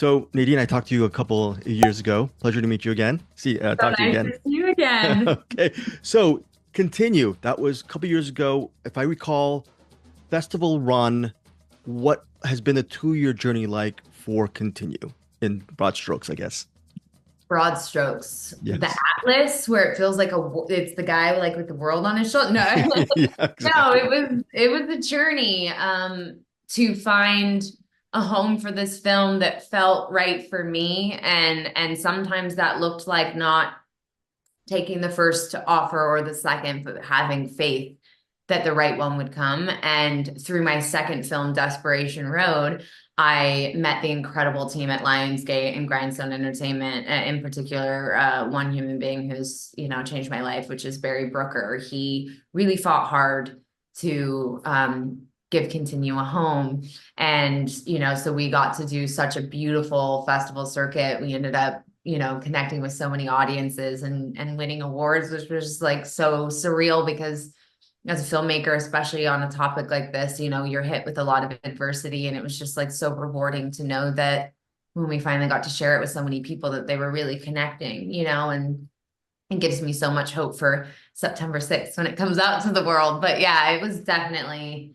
So, Nadine, I talked to you a couple of years ago. Pleasure to meet you again. So Talk to you nice again. to see you again. Okay. So, continue. That was a couple years ago. If I recall, festival run, what has been a 2 year journey like for continue in broad strokes, I guess? Broad strokes. The Yes. Atlas, where it feels like it's the guy like with the world on his shoulder. No, Yeah, no, exactly. it was a journey to find a home for this film that felt right for me. And sometimes that looked like not taking the first offer or the second, but having faith that the right one would come. And through my second film, Desperation Road, I met the incredible team at Lionsgate and Grindstone Entertainment, in particular, one human being who's, changed my life, which is Barry Brooker. He really fought hard to give Continue a home. And, so we got to do such a beautiful festival circuit. We ended up connecting with so many audiences and winning awards, which was like so surreal because as a filmmaker, especially on a topic like this, you're hit with a lot of adversity. And it was just like so rewarding to know that when we finally got to share it with so many people that they were really connecting, and it gives me so much hope for September 6th when it comes out to the world. But yeah, it was definitely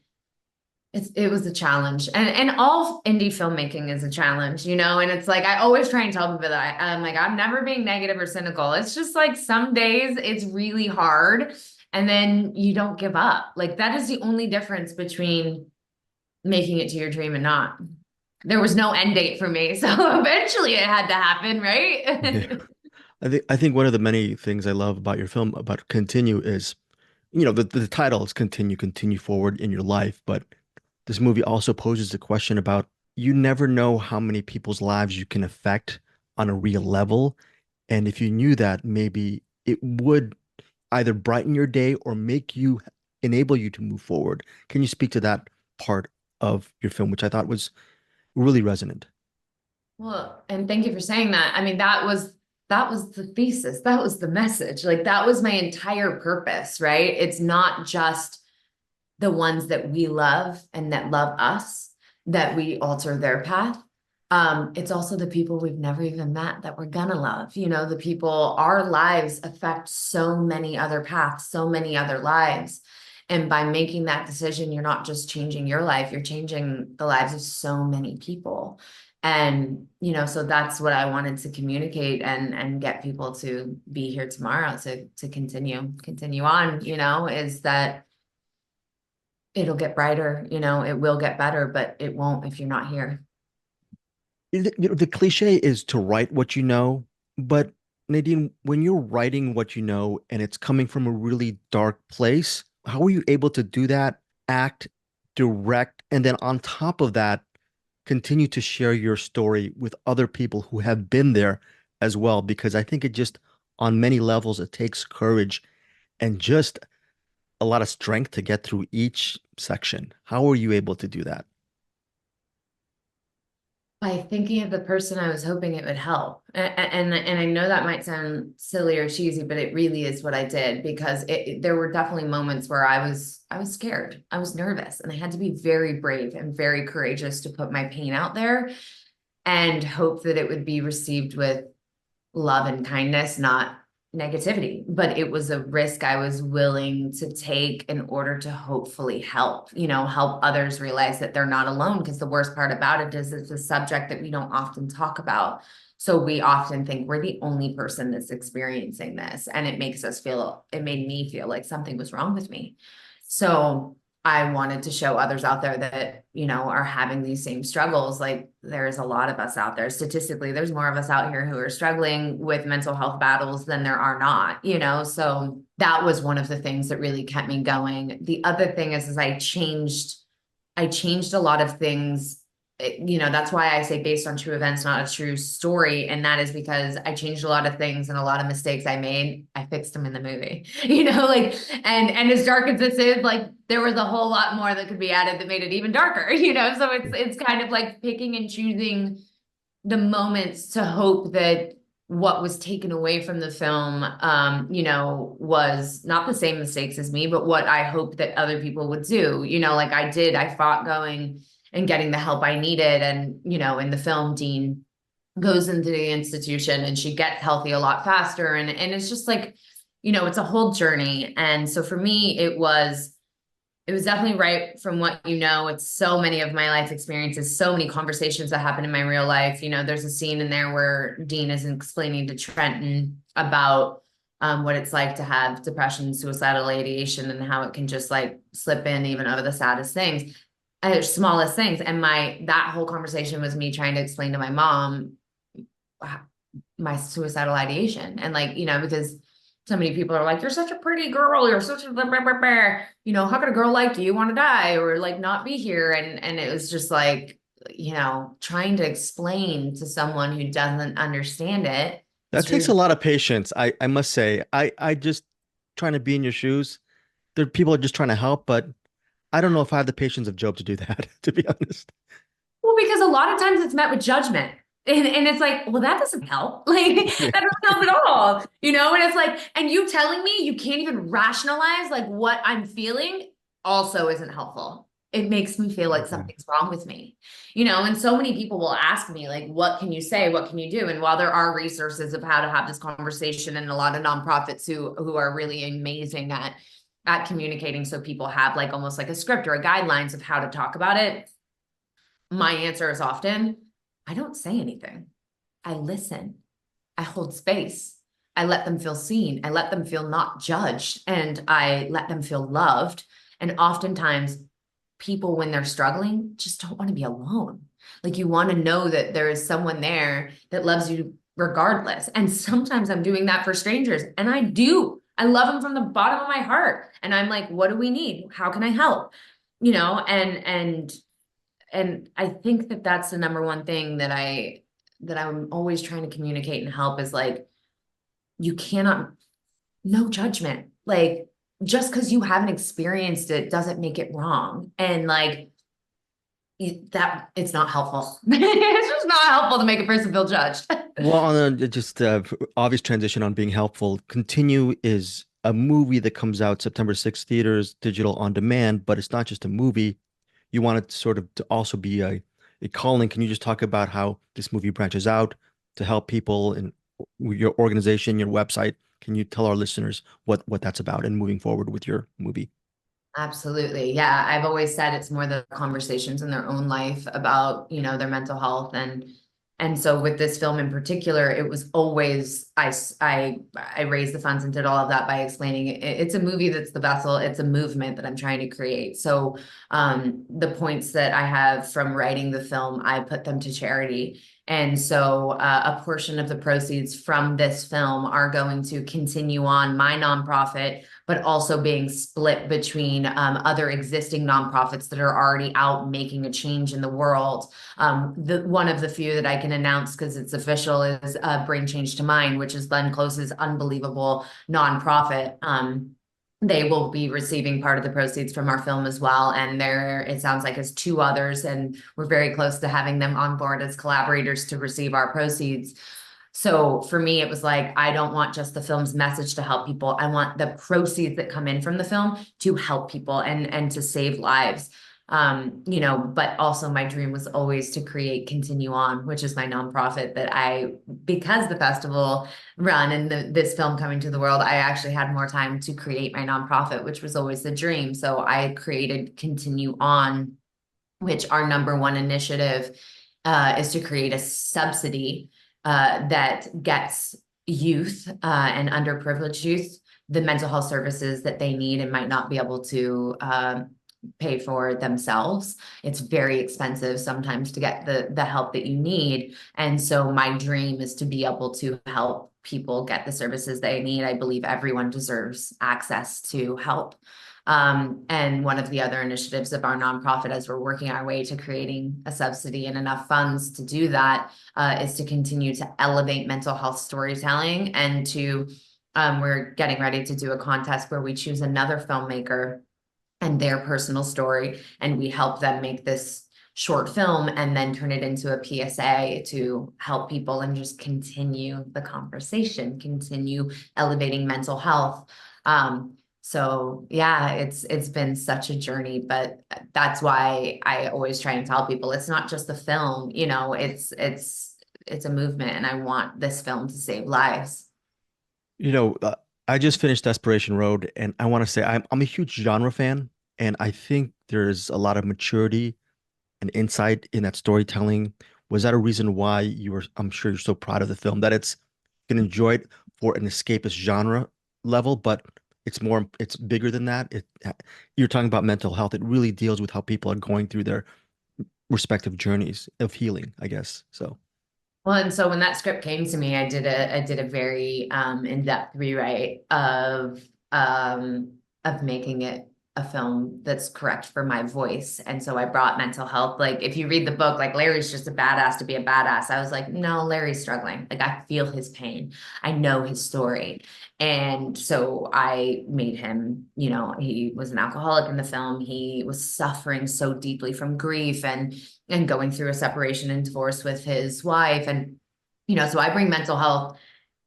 it was a challenge, and all indie filmmaking is a challenge, and it's like I always try and tell people that I'm like, I'm never being negative or cynical. It's just like some days it's really hard and then you don't give up. Like that is the only difference between making it to your dream and not. There was no end date for me, so eventually it had to happen, Yeah. right? I think one of the many things I love about your film about continue is, the title is continue forward in your life, but this movie also poses the question about you never know how many people's lives you can affect on a real level. And if you knew that, maybe it would either brighten your day or enable you to move forward. Can you speak to that part of your film, which I thought was really resonant? Well, and thank you for saying that. I mean, that was the thesis. That was the message. Like that was my entire purpose, right? It's not just the ones that we love and that love us that we alter their path. It's also the people we've never even met that we're gonna love. The people, our lives affect so many other paths, so many other lives. And by making that decision, you're not just changing your life, you're changing the lives of so many people. And, so that's what I wanted to communicate and get people to be here tomorrow to continue on, is that it'll get brighter, it will get better, but it won't if you're not here. The cliche is to write what you know, but Nadine, when you're writing what you know and it's coming from a really dark place, how are you able to do that, act, direct, and then on top of that, continue to share your story with other people who have been there as well? Because I think it just, on many levels, it takes courage and just a lot of strength to get through each section. How are you able to do that? By thinking of the person I was hoping it would help. And I know that might sound silly or cheesy, but it really is what I did because there were definitely moments where I was scared. I was nervous and I had to be very brave and very courageous to put my pain out there and hope that it would be received with love and kindness, not negativity. But it was a risk I was willing to take in order to hopefully help, help others realize that they're not alone. Because the worst part about it is it's a subject that we don't often talk about. So we often think we're the only person that's experiencing this. And it made me feel like something was wrong with me. So I wanted to show others out there that, are having these same struggles. Like there's a lot of us out there. Statistically, there's more of us out here who are struggling with mental health battles than there are not, So that was one of the things that really kept me going. The other thing is I changed a lot of things. That's why I say based on true events, not a true story. And that is because I changed a lot of things and a lot of mistakes I made, I fixed them in the movie, like, and as dark as this is, like, there was a whole lot more that could be added that made it even darker, so it's kind of like picking and choosing the moments to hope that what was taken away from the film, was not the same mistakes as me, but what I hope that other people would do, like I fought going and getting the help I needed. And, in the film, Dean goes into the institution and she gets healthy a lot faster. And it's just like, it's a whole journey. And so for me, it was definitely right from what it's so many of my life experiences, so many conversations that happen in my real life. There's a scene in there where Dean is explaining to Trenton about what it's like to have depression, suicidal ideation, and how it can just like slip in even over the saddest things, smallest things. And that whole conversation was me trying to explain to my mom my suicidal ideation. And like, because so many people are like, you're such a pretty girl, you're such a blah, blah, blah, blah. How could a girl like you want to die or like not be here? And it was just like, trying to explain to someone who doesn't understand it. That It's takes a really, lot of patience. I must say. I just trying to be in your shoes. There people are just trying to help, but I don't know if I have the patience of Job to do that, to be honest. well, because a lot of times it's met with judgment. And it's like, well, that doesn't help. Like, Yeah. that doesn't help at all. And it's like, and you telling me you can't even rationalize like what I'm feeling also isn't helpful. It makes me feel like Mhm. something's wrong with me. And so many people will ask me, like, what can you say? What can you do? And while there are resources of how to have this conversation and a lot of nonprofits who are really amazing at communicating so people have like almost like a script or a guidelines of how to talk about it, my answer is often, I don't say anything. I listen. I hold space. I let them feel seen. I let them feel not judged, and I let them feel loved. And oftentimes, people, when they're struggling, just don't want to be alone. Like, you want to know that there is someone there that loves you regardless. And sometimes I'm doing that for strangers, and I do. I love them from the bottom of my heart. And I'm like, what do we need? How can I help? And I think that that's the number one thing that I'm always trying to communicate and help is like, you cannot, no judgment. Like, just because you haven't experienced it doesn't make it wrong. And like that, it's not helpful. It's just not helpful to make a person feel judged. Well, on a just obvious transition on being helpful, Continue is a movie that comes out September 6th, theaters, digital on demand, but it's not just a movie. You want it sort of to also be a calling. Can you just talk about how this movie branches out to help people in your organization, your website? Can you tell our listeners what that's about and moving forward with your movie? Absolutely. Yeah. I've always said it's more the conversations in their own life about, their mental health. And so with this film in particular, it was always, I raised the funds and did all of that by explaining it's a movie that's the vessel. It's a movement that I'm trying to create. So, the points that I have from writing the film, I put them to charity. And so, a portion of the proceeds from this film are going to continue on my nonprofit, but also being split between other existing nonprofits that are already out making a change in the world. The one of the few that I can announce because it's official is Bring Change to Mind, which is Glenn Close's unbelievable nonprofit. They will be receiving part of the proceeds from our film as well. And it sounds like as two others, and we're very close to having them on board as collaborators to receive our proceeds. So for me, it was like, I don't want just the film's message to help people. I want the proceeds that come in from the film to help people and to save lives. But also my dream was always to create Continue On, which is my nonprofit because the festival run and this film coming to the world, I actually had more time to create my nonprofit, which was always the dream. So I created Continue On, which our number one initiative is to create a subsidy that gets youth and underprivileged youth the mental health services that they need and might not be able to pay for themselves. It's very expensive sometimes to get the help that you need. And so my dream is to be able to help people get the services they need. I believe everyone deserves access to help. And one of the other initiatives of our nonprofit, as we're working our way to creating a subsidy and enough funds to do that, is to continue to elevate mental health storytelling and we're getting ready to do a contest where we choose another filmmaker and their personal story, and we help them make this short film and then turn it into a PSA to help people and just continue the conversation, continue elevating mental health. So yeah, it's been such a journey, but that's why I always try and tell people it's not just the film, it's it's a movement, and I want this film to save lives. You know, I just finished Desperation Road, and I want to say I'm a huge genre fan, and I think there's a lot of maturity and insight in that storytelling. Was that a reason why you were, I'm sure you're so proud of the film that it's you can enjoy it for an escapist genre level, but it's bigger than that. You're talking about mental health. It really deals with how people are going through their respective journeys of healing, I guess. So, Well, and so when that script came to me, I did a very in-depth rewrite of making it a film that's correct for my voice. And so I brought mental health. Like if you read the book, like Larry's just a badass to be a badass. I was like, no, Larry's struggling. Like I feel his pain. I know his story. And so I made him, he was an alcoholic in the film. He was suffering so deeply from grief and going through a separation and divorce with his wife. And, so I bring mental health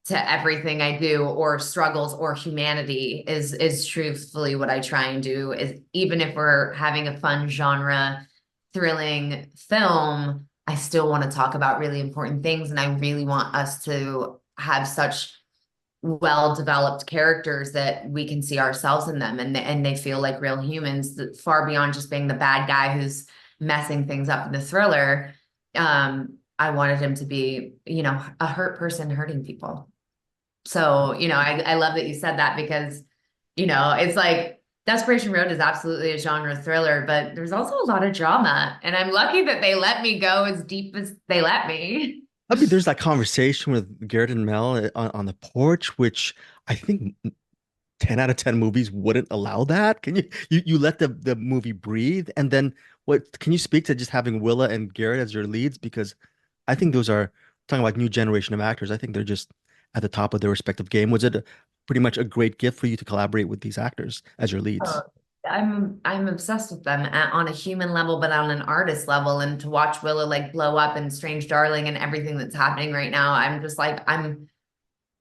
to everything I do, or struggles, or humanity is truthfully what I try and do. Is even if we're having a fun genre thrilling film, I still want to talk about really important things. And I really want us to have such well-developed characters that we can see ourselves in them, and they feel like real humans, that far beyond just being the bad guy who's messing things up in the thriller. I wanted him to be, a hurt person hurting people. So, I love that you said that, because, it's like Desperation Road is absolutely a genre thriller, but there's also a lot of drama. And I'm lucky that they let me go as deep as they let me. I mean, there's that conversation with Garrett and Mel on the porch, which I think 10 out of 10 movies wouldn't allow that. Can you let the movie breathe? And then what can you speak to just having Willa and Garrett as your leads? Because I think those are talking about new generation of actors. I think they're just at the top of their respective game. Was it pretty much a great gift for you to collaborate with these actors as your leads? Oh, I'm obsessed with them on a human level, but on an artist level. And to watch Willa like blow up in Strange Darling and everything that's happening right now, I'm just like I'm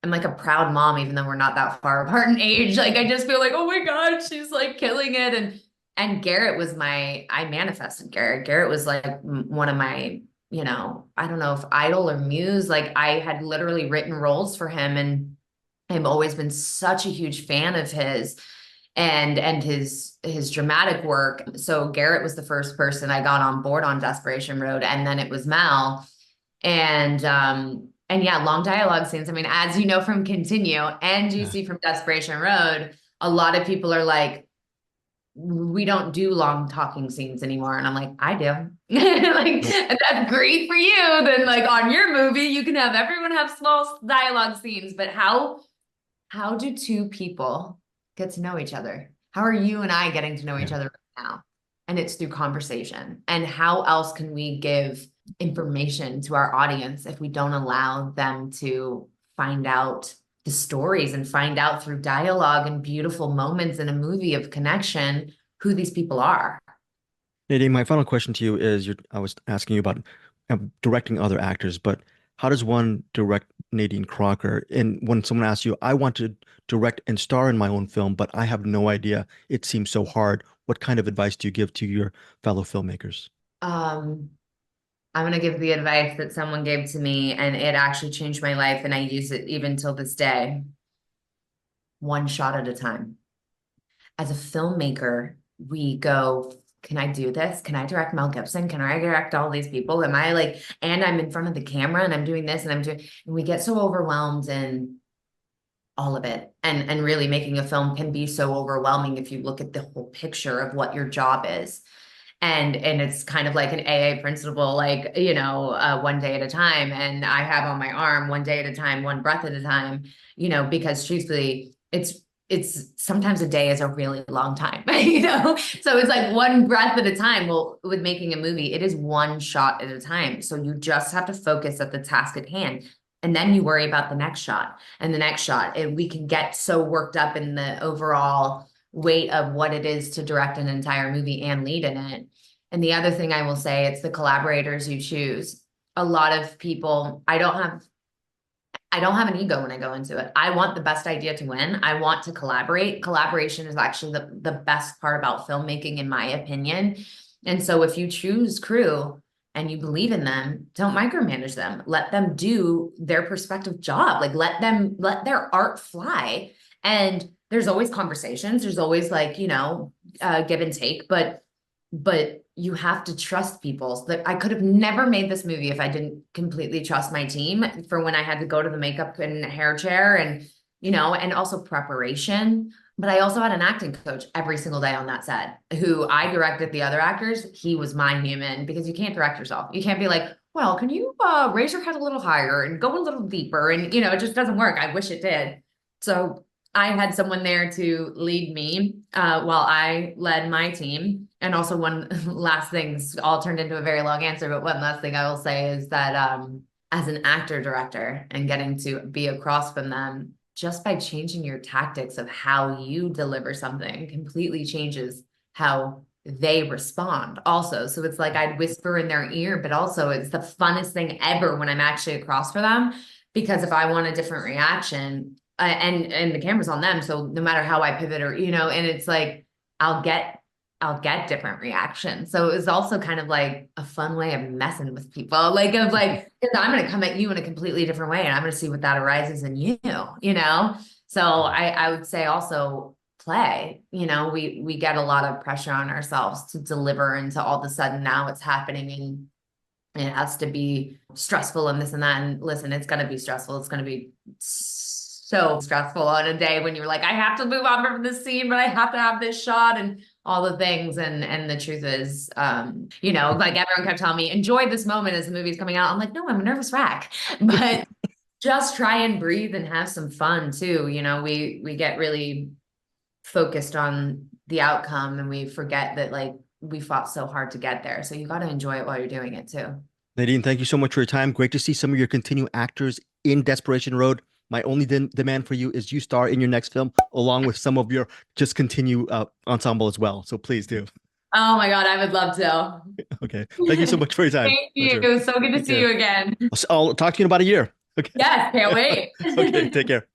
like a proud mom, even though we're not that far apart in age. Like I just feel like, oh my God, she's like killing it. And Garrett was I manifested Garrett. Garrett was like one of my, I don't know if idol or muse. Like I had literally written roles for him, and I've always been such a huge fan of his and his dramatic work. So Garrett was the first person I got on board on Desperation Road, and then it was Mal. And yeah, long dialogue scenes. I mean, as you know from Continue and you Yeah. see from Desperation Road, a lot of people are like, we don't do long talking scenes anymore. And I'm like, I do. Like, Well, and that's great for you. Then like on your movie, you can have everyone have small dialogue scenes, but how do two people get to know each other? How are you and I getting to know each yeah. other right now? And it's through conversation. And how else can we give information to our audience if we don't allow them to find out the stories and find out through dialogue and beautiful moments in a movie of connection who these people are? Nadine, my final question to you is I was asking you about directing other actors, but how does one direct Nadine Crocker? And when someone asks you, I want to direct and star in my own film, but I have no idea, it seems so hard. What kind of advice do you give to your fellow filmmakers? Um, I'm going to give the advice that someone gave to me, and it actually changed my life, and I use it even till this day. One shot at a time. As a filmmaker, we go, can I do this? Can I direct Mel Gibson? Can I direct all these people? Am I like, and I'm in front of the camera and I'm doing this and and we get so overwhelmed in all of it. And really making a film can be so overwhelming if you look at the whole picture of what your job is. And it's kind of like an AA principle, like, one day at a time. And I have on my arm, one day at a time, one breath at a time, because truthfully, it's sometimes a day is a really long time, So it's like one breath at a time. Well, with making a movie, it is one shot at a time. So you just have to focus at the task at hand. And then you worry about the next shot and the next shot. And we can get so worked up in the overall weight of what it is to direct an entire movie and lead in it. And the other thing I will say, it's the collaborators you choose. A lot of people, I don't have an ego when I go into it. I want the best idea to win. I want to collaborate. Collaboration is actually the best part about filmmaking, in my opinion. And so if you choose crew and you believe in them, don't micromanage them. Let them do their perspective job. Like let their art fly. And there's always conversations. There's always like, give and take, but you have to trust people. Like I could have never made this movie if I didn't completely trust my team for when I had to go to the makeup and hair chair and, and also preparation. But I also had an acting coach every single day on that set who I directed the other actors. He was my human because you can't direct yourself. You can't be like, well, can you raise your head a little higher and go a little deeper? And, it just doesn't work. I wish it did. So I had someone there to lead me while I led my team. And also one last thing, this all turned into a very long answer, but one last thing I will say is that as an actor director and getting to be across from them, just by changing your tactics of how you deliver something completely changes how they respond also. So it's like I'd whisper in their ear, but also it's the funnest thing ever when I'm actually across for them. Because if I want a different reaction, and the camera's on them, so no matter how I pivot or and it's like I'll get different reactions. So it was also kind of like a fun way of messing with people, like of like, because I'm going to come at you in a completely different way, and I'm going to see what that arises in you. So I would say also play. We get a lot of pressure on ourselves to deliver, and to all of a sudden now it's happening and it has to be stressful and this and that. And listen, it's going to be stressful. It's going to be so stressful on a day when you're like, I have to move on from this scene, but I have to have this shot and all the things. And the truth is, like everyone kept telling me, enjoy this moment as the movie's coming out. I'm like, no, I'm a nervous wreck, but just try and breathe and have some fun too. We get really focused on the outcome and we forget that like we fought so hard to get there. So you got to enjoy it while you're doing it too. Nadine, thank you so much for your time. Great to see some of your continued actors in Desperation Road. My only demand for you is you star in your next film along with some of your just continue ensemble as well. So please do. Oh my God, I would love to. Okay. Thank you so much for your time. Thank Pleasure. you. So good to Take see care. you again. I'll talk to you in about a year. Okay. Yes, can't wait. Okay. Take care.